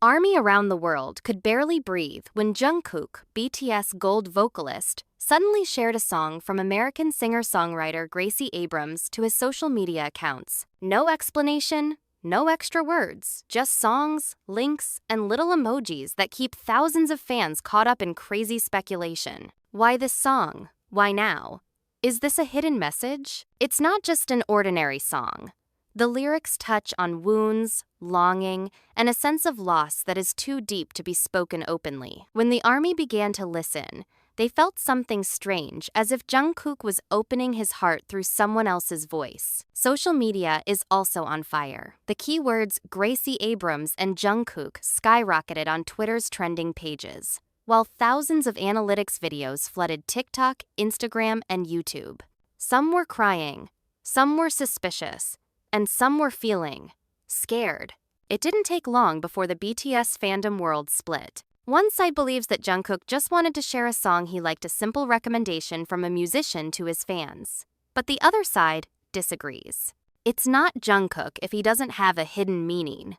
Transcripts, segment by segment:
ARMY around the world could barely breathe when Jungkook, BTS Gold vocalist, suddenly shared a song from American singer-songwriter Gracie Abrams to his social media accounts. No explanation, no extra words, just songs, links, and little emojis that keep thousands of fans caught up in crazy speculation. Why this song? Why now? Is this a hidden message? It's not just an ordinary song. The lyrics touch on wounds, longing, and a sense of loss that is too deep to be spoken openly. When the ARMY began to listen, they felt something strange, as if Jungkook was opening his heart through someone else's voice. Social media is also on fire. The keywords Gracie Abrams and Jungkook skyrocketed on Twitter's trending pages, while thousands of analytics videos flooded TikTok, Instagram, and YouTube. Some were crying, some were suspicious, and some were feeling scared. It didn't take long before the BTS fandom world split. One side believes that Jungkook just wanted to share a song he liked, a simple recommendation from a musician to his fans. But the other side disagrees. It's not Jungkook if he doesn't have a hidden meaning,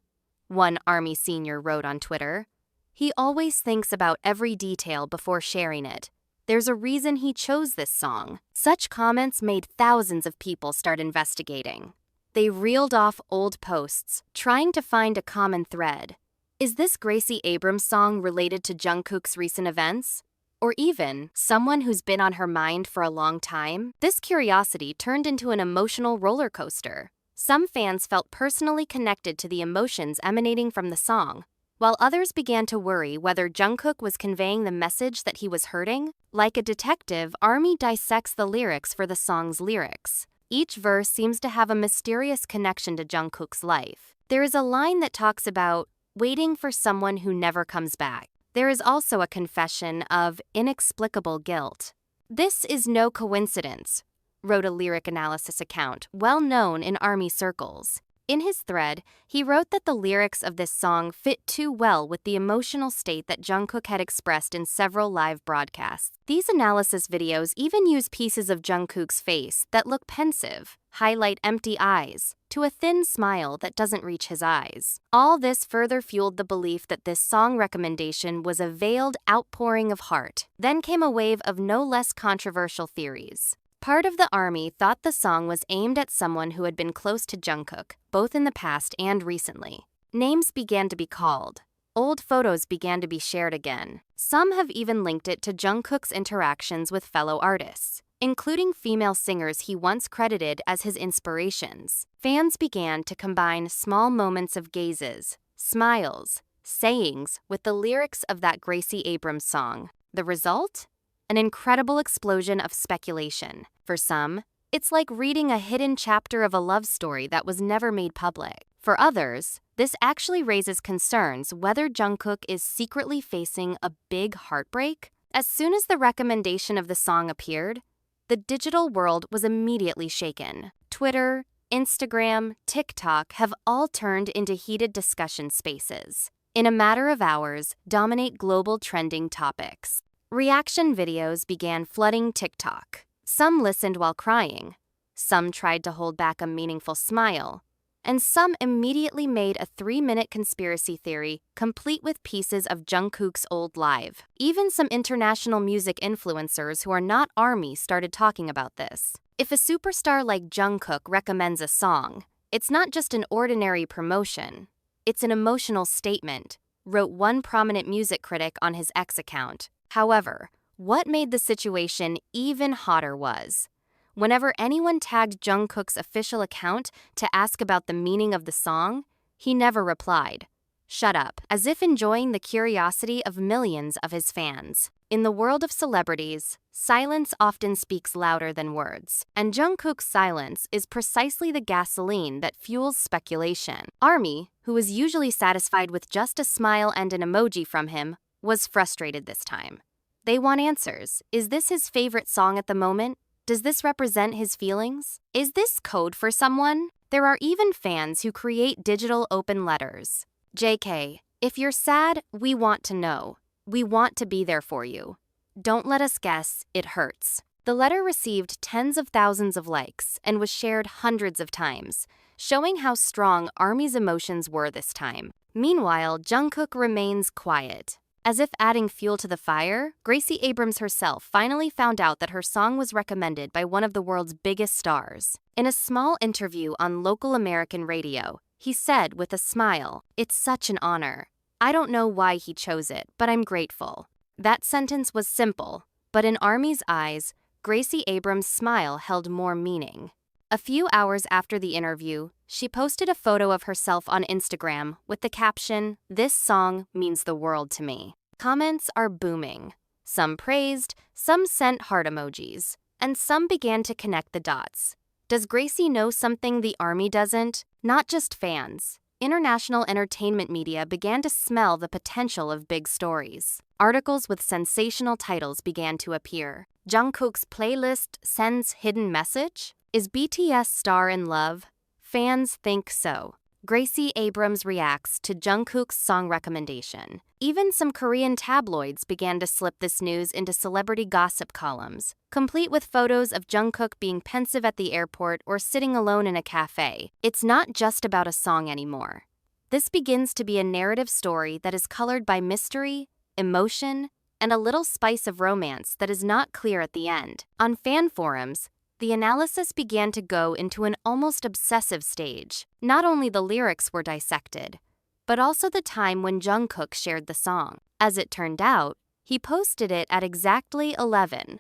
one ARMY senior wrote on Twitter. He always thinks about every detail before sharing it. There's a reason he chose this song. Such comments made thousands of people start investigating. They reeled off old posts, trying to find a common thread. Is this Gracie Abrams song related to Jungkook's recent events? Or even someone who's been on her mind for a long time? This curiosity turned into an emotional roller coaster. Some fans felt personally connected to the emotions emanating from the song, while others began to worry whether Jungkook was conveying the message that he was hurting. Like a detective, ARMY dissects the lyrics for the song's lyrics. Each verse seems to have a mysterious connection to Jungkook's life. There is a line that talks about waiting for someone who never comes back. There is also a confession of inexplicable guilt. This is no coincidence, wrote a lyric analysis account well known in ARMY circles. In his thread, he wrote that the lyrics of this song fit too well with the emotional state that Jungkook had expressed in several live broadcasts. These analysis videos even use pieces of Jungkook's face that look pensive, highlight empty eyes, to a thin smile that doesn't reach his eyes. All this further fueled the belief that this song recommendation was a veiled outpouring of heart. Then came a wave of no less controversial theories. Part of the ARMY thought the song was aimed at someone who had been close to Jungkook, both in the past and recently. Names began to be called. Old photos began to be shared again. Some have even linked it to Jungkook's interactions with fellow artists, including female singers he once credited as his inspirations. Fans began to combine small moments of gazes, smiles, sayings with the lyrics of that Gracie Abrams song. The result? An incredible explosion of speculation. For some, it's like reading a hidden chapter of a love story that was never made public. For others, this actually raises concerns whether Jungkook is secretly facing a big heartbreak. As soon as the recommendation of the song appeared, the digital world was immediately shaken. Twitter, Instagram, TikTok have all turned into heated discussion spaces. In a matter of hours, dominate global trending topics. Reaction videos began flooding TikTok. Some listened while crying, some tried to hold back a meaningful smile, and some immediately made a 3-minute conspiracy theory complete with pieces of Jungkook's old live. Even some international music influencers who are not ARMY started talking about this. If a superstar like Jungkook recommends a song, it's not just an ordinary promotion, it's an emotional statement, wrote one prominent music critic on his X account. However, what made the situation even hotter was, whenever anyone tagged Jungkook's official account to ask about the meaning of the song, he never replied. Shut up, as if enjoying the curiosity of millions of his fans. In the world of celebrities, silence often speaks louder than words, and Jungkook's silence is precisely the gasoline that fuels speculation. ARMY, who is usually satisfied with just a smile and an emoji from him, was frustrated this time. They want answers. Is this his favorite song at the moment? Does this represent his feelings? Is this code for someone? There are even fans who create digital open letters. JK, if you're sad, we want to know. We want to be there for you. Don't let us guess, it hurts. The letter received tens of thousands of likes and was shared hundreds of times, showing how strong ARMY's emotions were this time. Meanwhile, Jungkook remains quiet. As if adding fuel to the fire, Gracie Abrams herself finally found out that her song was recommended by one of the world's biggest stars. In a small interview on local American radio, he said with a smile, "It's such an honor. I don't know why he chose it, but I'm grateful." That sentence was simple, but in ARMY's eyes, Gracie Abrams' smile held more meaning. A few hours after the interview, she posted a photo of herself on Instagram with the caption, "This song means the world to me." Comments are booming. Some praised, some sent heart emojis, and some began to connect the dots. Does Gracie know something the ARMY doesn't? Not just fans. International entertainment media began to smell the potential of big stories. Articles with sensational titles began to appear. Jungkook's playlist sends hidden message? Is BTS star in love? Fans think so. Gracie Abrams reacts to Jungkook's song recommendation. Even some Korean tabloids began to slip this news into celebrity gossip columns, complete with photos of Jungkook being pensive at the airport or sitting alone in a cafe. It's not just about a song anymore. This begins to be a narrative story that is colored by mystery, emotion, and a little spice of romance that is not clear at the end. On fan forums, the analysis began to go into an almost obsessive stage. Not only the lyrics were dissected, but also the time when Jungkook shared the song. As it turned out, he posted it at exactly 11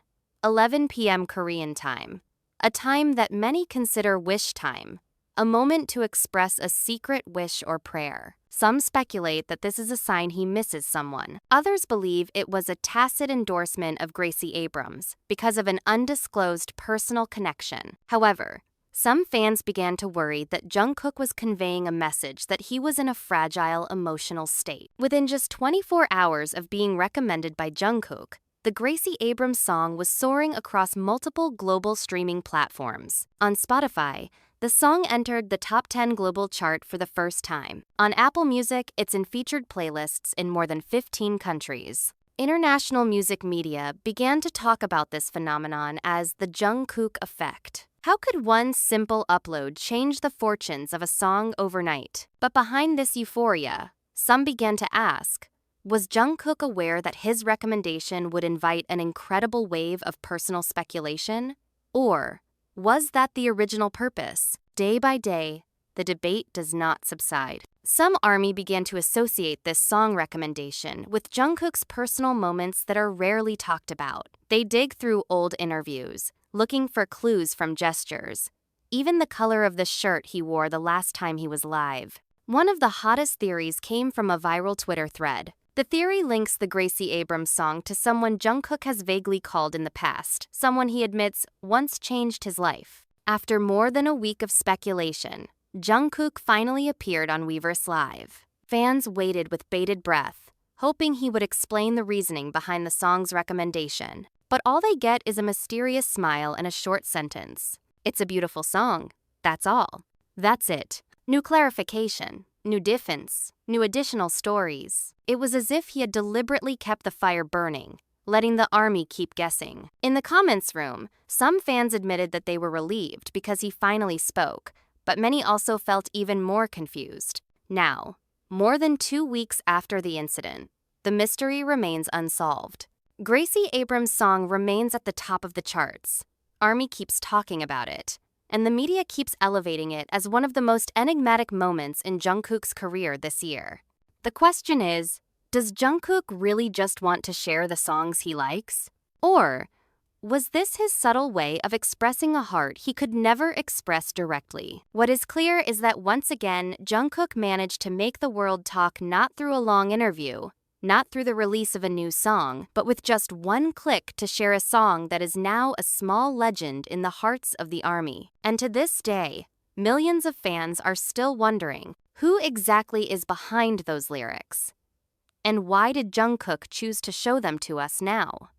p.m. Korean time, a time that many consider wish time, a moment to express a secret wish or prayer. Some speculate that this is a sign he misses someone. Others believe it was a tacit endorsement of Gracie Abrams because of an undisclosed personal connection. However, some fans began to worry that Jungkook was conveying a message that he was in a fragile emotional state. Within just 24 hours of being recommended by Jungkook, the Gracie Abrams song was soaring across multiple global streaming platforms. On Spotify, the song entered the top 10 global chart for the first time. On Apple Music, it's in featured playlists in more than 15 countries. International music media began to talk about this phenomenon as the Jungkook effect. How could one simple upload change the fortunes of a song overnight? But behind this euphoria, some began to ask, was Jungkook aware that his recommendation would invite an incredible wave of personal speculation? Or was that the original purpose? Day by day, the debate does not subside. Some ARMY began to associate this song recommendation with Jungkook's personal moments that are rarely talked about. They dig through old interviews, looking for clues from gestures, even the color of the shirt he wore the last time he was live. One of the hottest theories came from a viral Twitter thread. The theory links the Gracie Abrams song to someone Jungkook has vaguely called in the past, someone he admits once changed his life. After more than a week of speculation, Jungkook finally appeared on Weverse Live. Fans waited with bated breath, hoping he would explain the reasoning behind the song's recommendation. But all they get is a mysterious smile and a short sentence. "It's a beautiful song. That's all." That's it. New clarification, new defense, new additional stories. It was as if he had deliberately kept the fire burning, letting the ARMY keep guessing. In the comments room, some fans admitted that they were relieved because he finally spoke, but many also felt even more confused. Now, more than 2 weeks after the incident, the mystery remains unsolved. Gracie Abrams' song remains at the top of the charts. ARMY keeps talking about it, and the media keeps elevating it as one of the most enigmatic moments in Jungkook's career this year. The question is, does Jungkook really just want to share the songs he likes? Or was this his subtle way of expressing a heart he could never express directly? What is clear is that once again, Jungkook managed to make the world talk not through a long interview, not through the release of a new song, but with just one click to share a song that is now a small legend in the hearts of the ARMY. And to this day, millions of fans are still wondering, who exactly is behind those lyrics? And why did Jungkook choose to show them to us now?